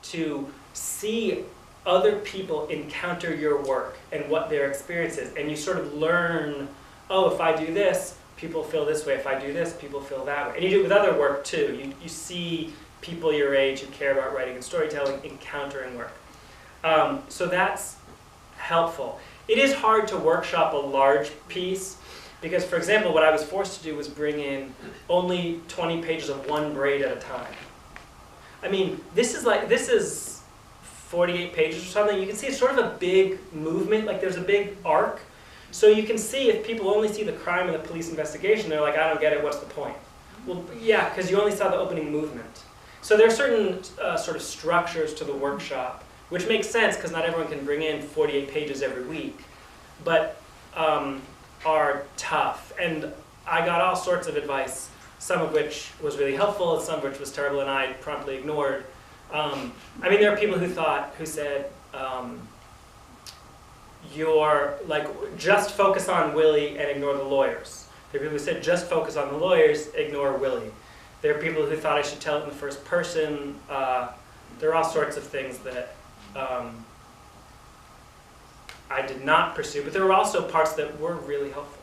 to see other people encounter your work and what their experience is. And you sort of learn, oh, if I do this, people feel this way. If I do this, people feel that way. And you do it with other work too. You see people your age who care about writing and storytelling encountering work. So that's helpful. It is hard to workshop a large piece because, for example, what I was forced to do was bring in only 20 pages of one braid at a time. I mean, this is 48 pages or something. You can see it's sort of a big movement, like there's a big arc. So you can see if people only see the crime and the police investigation, they're like, I don't get it, what's the point? Well, yeah, because you only saw the opening movement. So there are certain sort of structures to the workshop, which makes sense because not everyone can bring in 48 pages every week, but are tough. And I got all sorts of advice, some of which was really helpful, and some of which was terrible, and I promptly ignored. I mean, there are people who said, you're like, just focus on Willie and ignore the lawyers. There are people who said, just focus on the lawyers, ignore Willie. There are people who thought I should tell it in the first person. There are all sorts of things that I did not pursue, but there were also parts that were really helpful.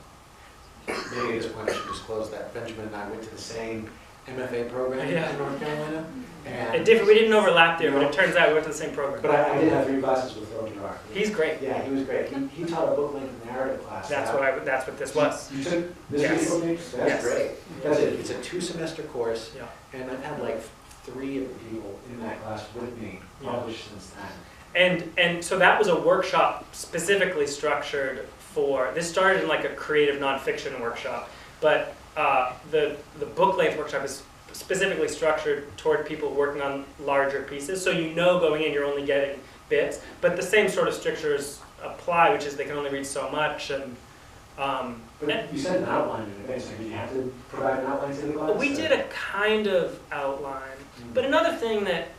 Maybe at this point I should disclose that Benjamin and I went to the same MFA program in North Carolina. And we didn't overlap there, but it turns out we went to the same program. But I did have 3 classes with Phil Jarrah. He's great. Yeah, he was great. He taught a book-length narrative class. That's what this was. You took this Yes. That's great. That's it. It's a 2-semester course, Yeah. and I've had like 3 of the people in that class with me published since then. And so that was a workshop specifically structured for, this started in like a creative nonfiction workshop, but the book-length workshop is specifically structured toward people working on larger pieces. So you know going in you're only getting bits, but the same sort of strictures apply, which is they can only read so much. And but you said an outline in advance. Did you have to provide an outline to the class? We did a kind of outline. But another thing that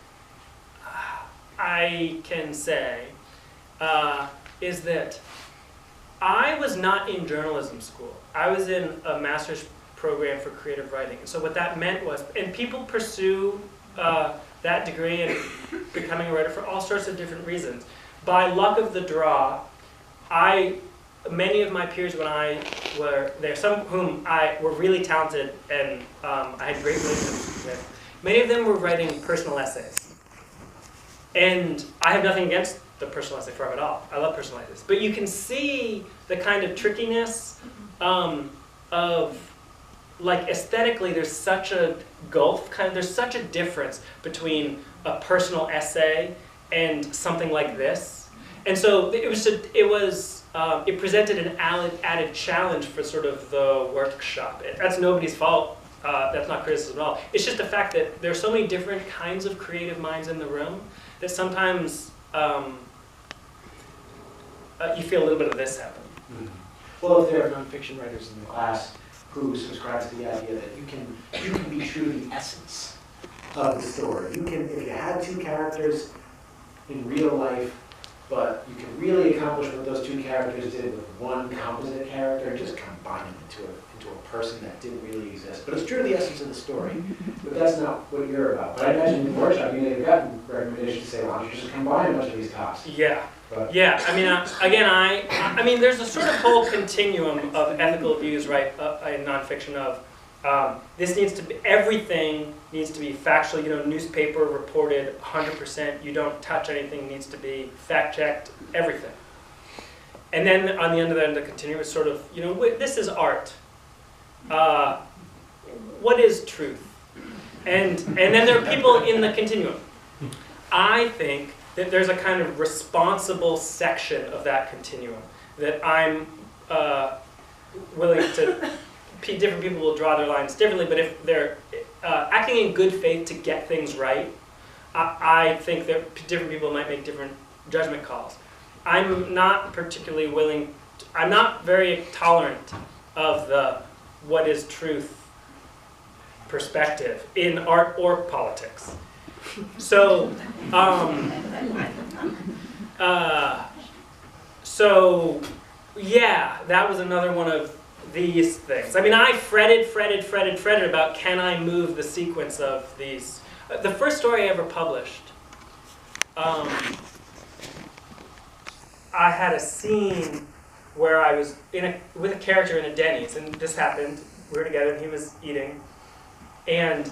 I can say is that I was not in journalism school. I was in a master's program for creative writing. And so what that meant was, and people pursue that degree and becoming a writer for all sorts of different reasons. By luck of the draw, many of my peers when I were there, some of whom were really talented and I had great relationships with, many of them were writing personal essays. And I have nothing against the personal essay form at all. I love personal essays. But you can see the kind of trickiness of, like, aesthetically, there's such a gulf, there's such a difference between a personal essay and something like this. And so it presented an added challenge for sort of the workshop. That's nobody's fault. That's not criticism at all. It's just the fact that there are so many different kinds of creative minds in the room that sometimes you feel a little bit of this happen. Mm-hmm. Well, if there are nonfiction writers in the class who subscribe to the idea that you can be true to the essence of the story. You can, if you had 2 characters in real life, but you can really accomplish what those 2 characters did with one composite character and just combine them into a person that didn't really exist. But it's true to the essence of the story. But that's not what you're about. But I imagine in the workshop you may have gotten recommendations to say, why don't you just combine a bunch of these costs? Yeah. Yeah, I mean, again, I mean, there's a sort of whole continuum of ethical views, right, in nonfiction of this needs to be, everything needs to be factual, newspaper reported 100%, you don't touch anything, needs to be fact-checked, everything. And then on the end of the continuum is sort of, this is art. What is truth? And then there are people in the continuum. I think that there's a kind of responsible section of that continuum that I'm willing to, different people will draw their lines differently, but if they're acting in good faith to get things right, I think that different people might make different judgment calls. I'm not particularly willing, I'm not very tolerant of the what is truth perspective in art or politics. So, yeah, that was another one of these things. I mean, I fretted about can I move the sequence of these. The first story I ever published I had a scene where I was with a character in a Denny's, and this happened. We were together, and he was eating, and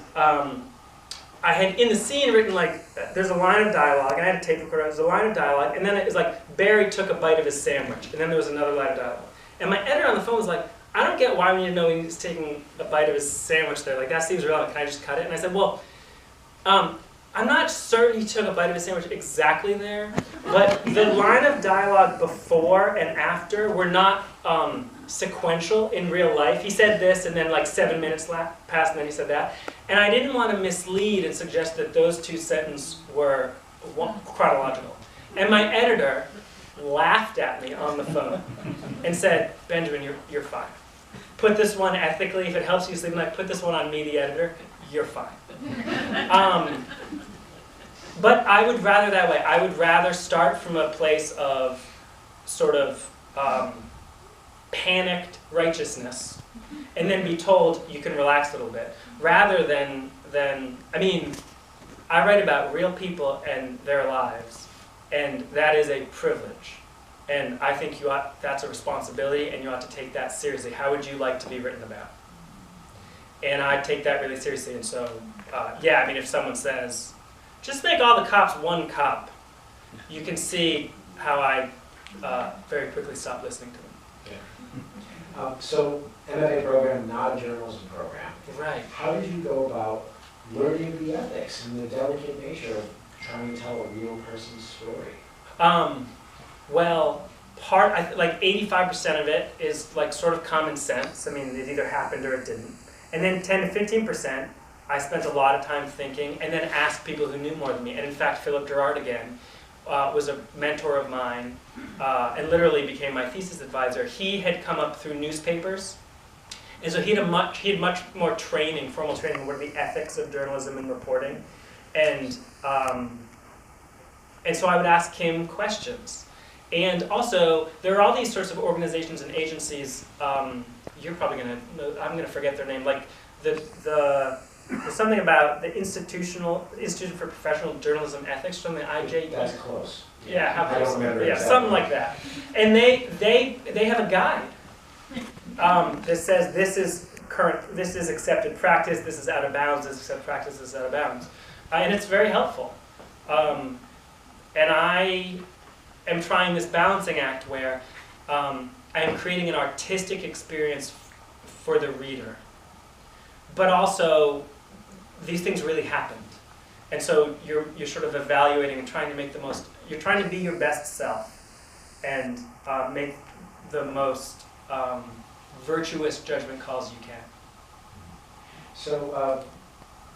I had in the scene written like, there's a line of dialogue, and I had a tape recorder. There's a line of dialogue, and then it was like Barry took a bite of his sandwich, and then there was another line of dialogue. And my editor on the phone was like, I don't get why we need to know he's taking a bite of his sandwich there. Like, that seems relevant. Can I just cut it? And I said, well, I'm not certain he took a bite of his sandwich exactly there, but the line of dialogue before and after were not sequential in real life. He said this, and then like 7 minutes passed, and then he said that. And I didn't want to mislead and suggest that those two sentences were chronological. And my editor laughed at me on the phone and said, Benjamin, you're fine. Put this one ethically, if it helps you sleep at night, put this one on me, the editor, you're fine. But I would rather that way. I would rather start from a place of sort of panicked righteousness and then be told you can relax a little bit, rather than I mean, I write about real people and their lives, and that is a privilege. And I think that's a responsibility, and you ought to take that seriously. How would you like to be written about? And I take that really seriously, and so, yeah, I mean, if someone says, just make all the cops one cop, you can see how I very quickly stop listening to them. Yeah. So, MFA program, not a journalism program. Right. How did you go about learning the ethics and the delicate nature of trying to tell a real person's story? Well, like 85% of it is like sort of common sense. I mean, it either happened or it didn't. And then 10 to 15%, I spent a lot of time thinking and then asked people who knew more than me. And in fact, Philip Gerard again was a mentor of mine and literally became my thesis advisor. He had come up through newspapers. And so he had much more training, formal training, what are the ethics of journalism and reporting. And so I would ask him questions. And also, there are all these sorts of organizations and agencies, you're probably going to know, I'm going to forget their name, like there's something about the Institution for Professional Journalism Ethics, something IJ. That's close. Yeah, how I don't remember yeah, exactly. something like that. And they have a guide that says this is current, this is accepted practice, this is out of bounds, this is accepted practice, this is out of bounds. And it's very helpful. And I am trying this balancing act where I am creating an artistic experience for the reader. But also, these things really happened. And so you're sort of evaluating and trying to make the most, you're trying to be your best self and make the most virtuous judgment calls you can. So,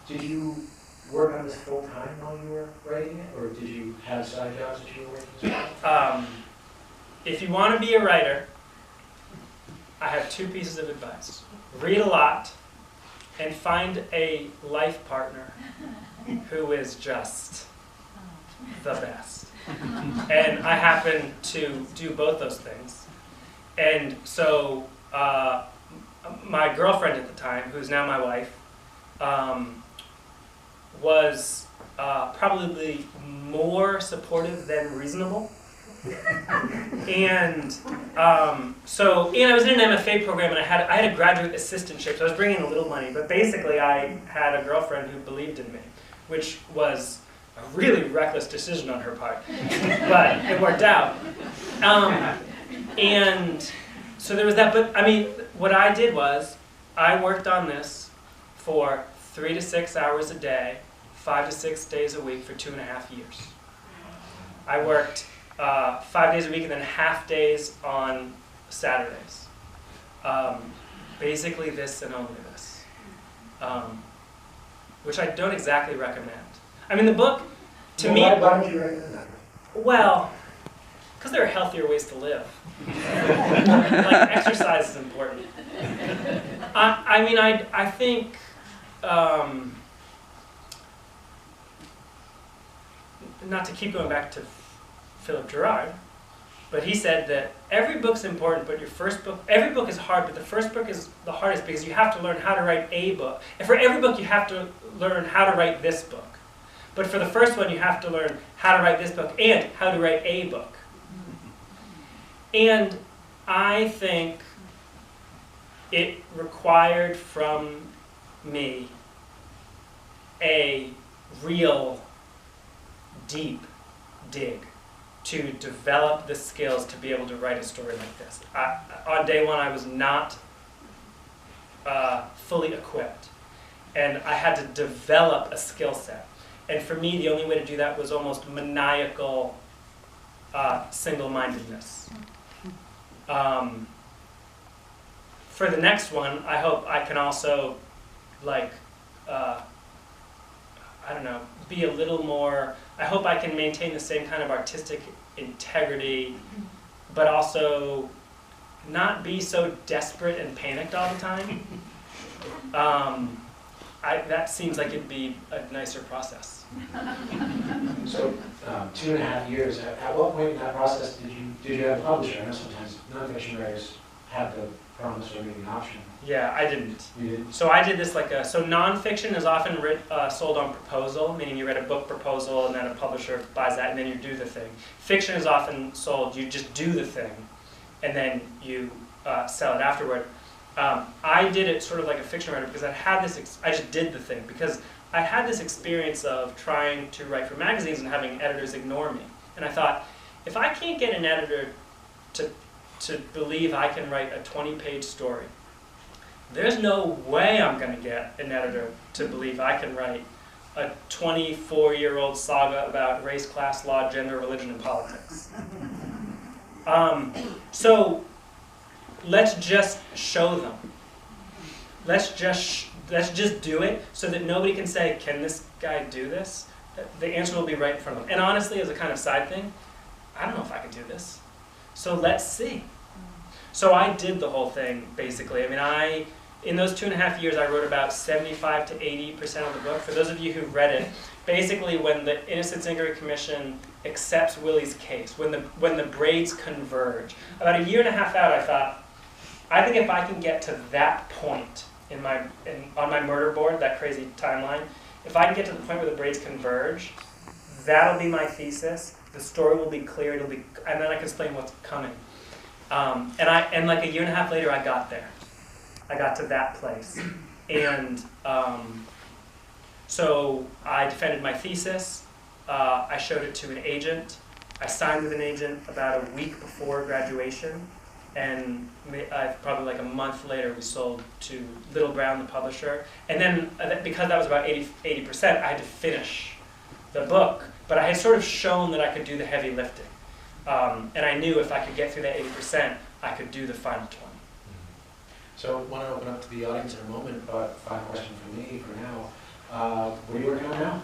did you work on this full time while you were writing it, or did you have side jobs that you were working as well? If you want to be a writer, I have two pieces of advice. Read a lot and find a life partner who is just the best. And I happen to do both those things. And so my girlfriend at the time, who's now my wife, was probably more supportive than reasonable. And so I was in an MFA program, and I had a graduate assistantship, so I was bringing in a little money, but basically I had a girlfriend who believed in me, which was a really reckless decision on her part, but it worked out. And so there was that, but I mean, what I did was, I worked on this for 3 to 6 hours a day, 5 to 6 days a week for 2.5 years. I worked 5 days a week and then half days on Saturdays. Basically this and only this, which I don't exactly recommend. I mean, the book, to me... Why don't you recommend that? Well, because there are healthier ways to live. Like, exercise is important. I mean, I think... not to keep going back to Philip Gerard, but he said that every book's important, but your first book, every book is hard, but the first book is the hardest because you have to learn how to write a book. And for every book, you have to learn how to write this book. But for the first one, you have to learn how to write this book and how to write a book. And I think it required from me a real deep dig to develop the skills to be able to write a story like this. On day one, I was not fully equipped, and I had to develop a skill set. And for me, the only way to do that was almost maniacal single-mindedness. For the next one, I hope I can also, like, I don't know, be a little more, I hope I can maintain the same kind of artistic integrity, but also not be so desperate and panicked all the time. That seems like it'd be a nicer process. So 2.5 years, at what point in that process did you have a publisher? I know sometimes nonfiction writers have the promise or maybe an option. Yeah, I didn't. You did? So I did this so nonfiction is often sold on proposal, meaning you write a book proposal and then a publisher buys that and then you do the thing. Fiction is often sold, you just do the thing and then you sell it afterward. I did it sort of like a fiction writer because I had this, I just did the thing because I had this experience of trying to write for magazines and having editors ignore me. And I thought, if I can't get an editor to believe I can write a 20-page story, there's no way I'm going to get an editor to believe I can write a 24-year-old saga about race, class, law, gender, religion, and politics. So let's just show them. Let's just do it so that nobody can say, can this guy do this? The answer will be right in front of them. And honestly, as a kind of side thing, I don't know if I can do this. So let's see. So I did the whole thing, basically. I mean, in those 2.5 years, I wrote about 75 to 80% of the book. For those of you who've read it, basically when the Innocence Inquiry Commission accepts Willie's case, when the braids converge, about 1.5 years out, I thought, I think if I can get to that point on my murder board, that crazy timeline, if I can get to the point where the braids converge, that'll be my thesis. The story will be clear. And then I can explain what's coming. And like 1.5 years later, I got there. I got to that place, and so I defended my thesis. I showed it to an agent. I signed with an agent about a week before graduation, and probably like a month later, we sold to Little Brown, the publisher. And then because that was about 80%, I had to finish the book. But I had sort of shown that I could do the heavy lifting. And I knew if I could get through that 80%, I could do the final 20. So I want to open up to the audience in a moment, but final question for me for now. What are you working on now?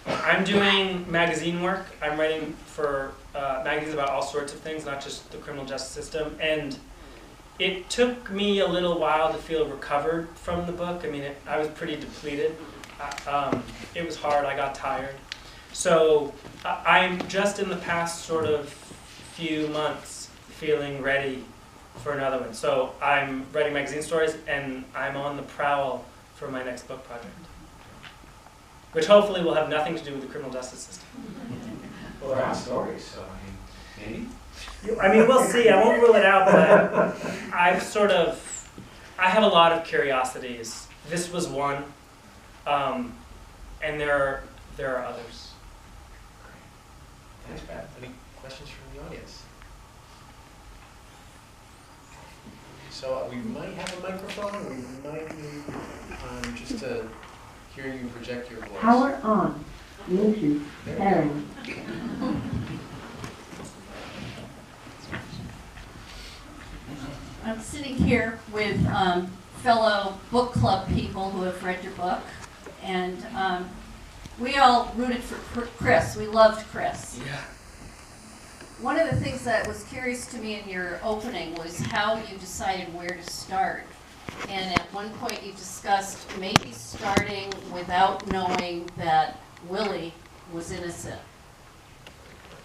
I'm doing magazine work. I'm writing for magazines about all sorts of things, not just the criminal justice system. And it took me a little while to feel recovered from the book. I mean, I was pretty depleted. It was hard. I got tired. So I'm just in the past sort of few months feeling ready for another one. So I'm writing magazine stories, and I'm on the prowl for my next book project, which hopefully will have nothing to do with the criminal justice system. Well, they're not stories, so I mean, maybe? I mean, we'll see. I won't rule it out, but I have a lot of curiosities. This was one, and there are others. Thanks, Pat. Any questions from the audience? So we might have a microphone. We might need just to hear you project your voice. Power on. Bluetooth pairing. I'm sitting here with fellow book club people who have read your book, and we all rooted for Chris. We loved Chris. Yeah. One of the things that was curious to me in your opening was how you decided where to start. And at one point you discussed maybe starting without knowing that Willie was innocent.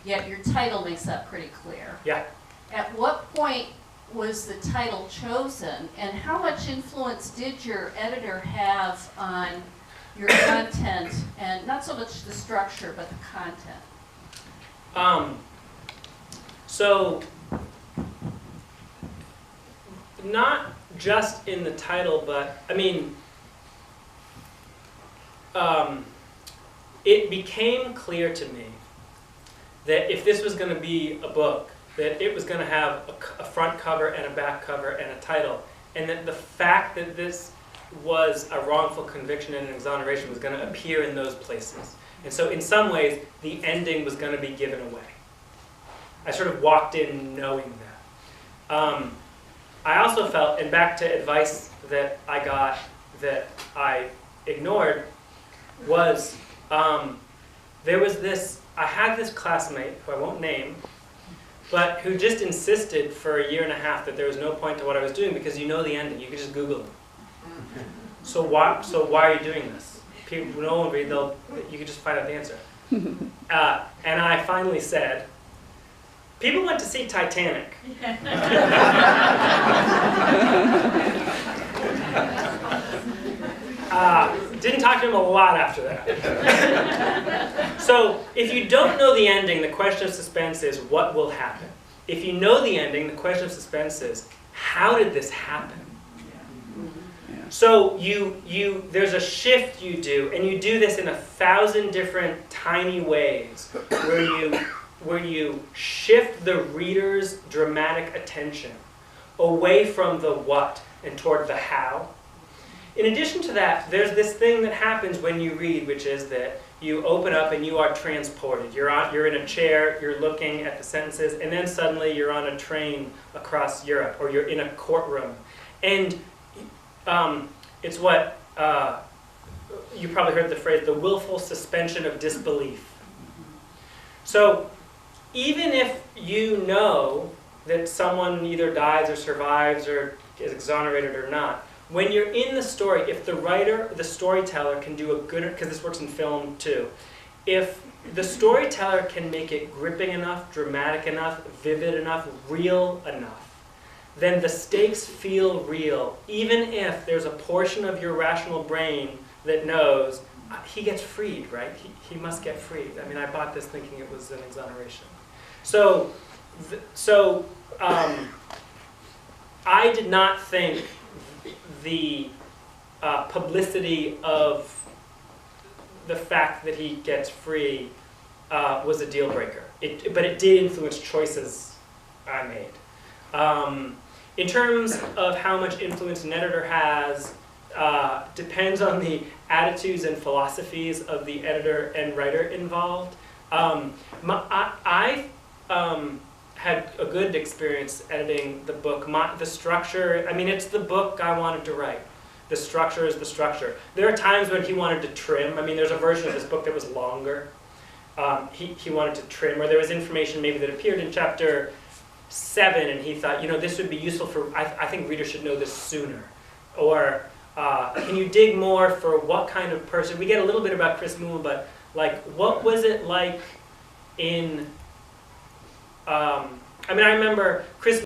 Yet your title makes that pretty clear. Yeah. At what point was the title chosen, and how much influence did your editor have on your content, and not so much the structure, but the content? So, not just in the title, but I mean, it became clear to me that if this was going to be a book, that it was going to have a front cover and a back cover and a title, and that the fact that this was a wrongful conviction and an exoneration was going to appear in those places. And so in some ways, the ending was going to be given away. I sort of walked in knowing that. I also felt, and back to advice that I got that I ignored, was there was this, I had this classmate, who I won't name, but who just insisted for a year and a half that there was no point to what I was doing because you know the ending, you could just Google it. So why are you doing this? People, no one read, you could just find out the answer. And I finally said, people went to see Titanic. Didn't talk to him a lot after that. So if you don't know the ending, the question of suspense is, what will happen? If you know the ending, the question of suspense is, how did this happen? So there's a shift you do, and you do this in 1,000 different tiny ways, where you shift the reader's dramatic attention away from the what and toward the how. In addition to that, there's this thing that happens when you read, which is that you open up and you are transported. You're in a chair, you're looking at the sentences, and then suddenly you're on a train across Europe, or you're in a courtroom. And it's what, you probably heard the phrase, the willful suspension of disbelief. So even if you know that someone either dies or survives or is exonerated or not, when you're in the story, if the writer, the storyteller can do a good, because this works in film too, if the storyteller can make it gripping enough, dramatic enough, vivid enough, real enough, then the stakes feel real, even if there's a portion of your rational brain that knows he gets freed, right? He must get freed. I mean, I bought this thinking it was an exoneration. So I did not think the publicity of the fact that he gets free was a deal breaker. But it did influence choices I made. In terms of how much influence an editor has, depends on the attitudes and philosophies of the editor and writer involved. I had a good experience editing the book. The structure, I mean, it's the book I wanted to write. The structure is the structure. There are times when he wanted to trim. I mean, there's a version of this book that was longer. He wanted to trim, or there was information maybe that appeared in chapter 7, and he thought, you know, this would be useful for, I think readers should know this sooner. Or, can you dig more for what kind of person? We get a little bit about Chris Moon, but like, what was it like in, I mean, I remember Chris